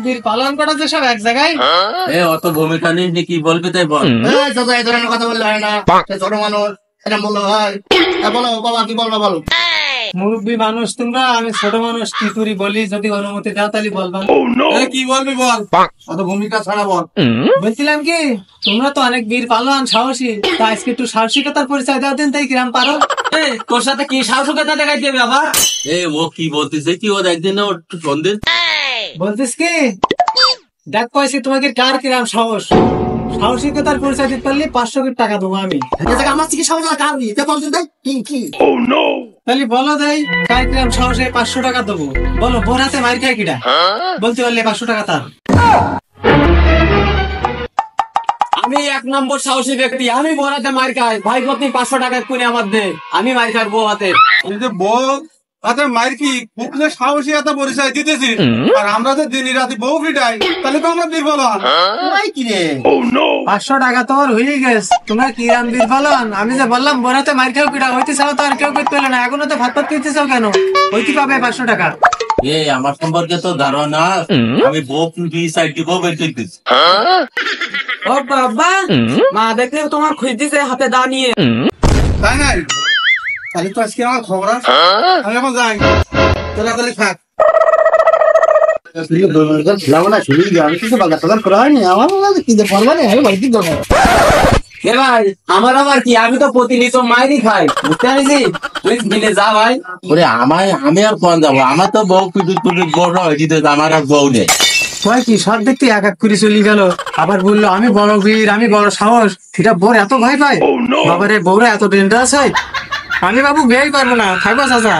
বীর পালন করা যে সব এক জায়গায়। অত ভূমিকা নিয়ে কি বলবি তাই বল। এই ধরনের কথা বললে হয় না, ছোট মানুষ এটা বললো হয়। বলো বাবা কি বলবো বলো। মুরব্বী মানুষ তোমরা, আমি ছোট মানুষ, কি করি বলি, যদি অনুমতি দাও তাহলে বলবা। কি বলবি বল, অত ভূমিকা ছাড়া বল। বলছিলাম কি, তোমরা তো অনেক বীর পালন সাহসী, তা আজকে একটু সাহসিকতার পরিচয় দাও দিন, তাই কিরাম পারো। তোর সাথে কি সাহসিকতা দেখাই দেবে আবার? ও কি বলতেছে কি, ও একদিন সন্ধ্যে বলতিস কি, দেখ কয়েছি তোমাকে কার কিরাম সাহস। সাহসিকতার পরিচয় দিতে পারলে 500 টাকা দেবো আমি। আমার থেকে সাহস কার দিতে বলছেন তাই কি তাহলে বলো দেই কার কিরাম সাহসে 500 টাকা দেবো। বলো বোর হাতে মার খায় কিটা, বলতে পারলে 500 টাকা তার। আমি 1 নম্বর সাহসী ব্যক্তি, আমি বোরাতে মার খাই। ভাই পত্নী 500 টাকা কোনে আমার দে, আমি মার খাই বউ হাতে। বউ হাতে মার কি বুকলে সাহসী এত পরিচয় দিতেছি, আর আমরা যে দিন রাতে বউ ফিটাই, তাহলে তো আমরা বীর পালন। কি রে 500 টাকা তোর হয়ে গেছে, তোমরা কিরাম বীর পালন। আমি যে বললাম বোর হাতে মার খাও কিটা, হইতে চাও তো আর কেউ করতে পেলে না, এখনো তো ভাত খেতে চাও কেন, হইতে পাবে 500 টাকা। আমার সম্পর্কে তো ধারণা, আমি বউ সাইড বউ বের করতেছি। ও বাবা, মা দেখলে তোমার খুঁজ দিছে হাতে দা নিয়ে। তাই নাই, তাহলে তো আজকে আমার খবর আছে, আমি এখন যাই, তোরা তাহলে থাক। আমি কিছু বাজার করা হয়নি আমার কি পারবা না, আমি বাড়িতে যাবো। ভাই আমার আবার কি, আমি তো প্রতিনিয়ত মাইরই খাই, বুঝতে পারছি। তুই মিলে যা ভাই। আমি আর কোন যাবো, আমার তো বউ বড় হয়েছে, আমার আর বউ নেই। কয় কি সব দেখতে এক এক করে চলে গেল, আবার বললো আমি বড় বীর, আমি বড় সাহস। এটা বোর এত ভয় পায়, বাবারে বউরা এত ডেঞ্জারাস হয়। আমি বাবু বিয়েই করবো না, থাকবো চাচা।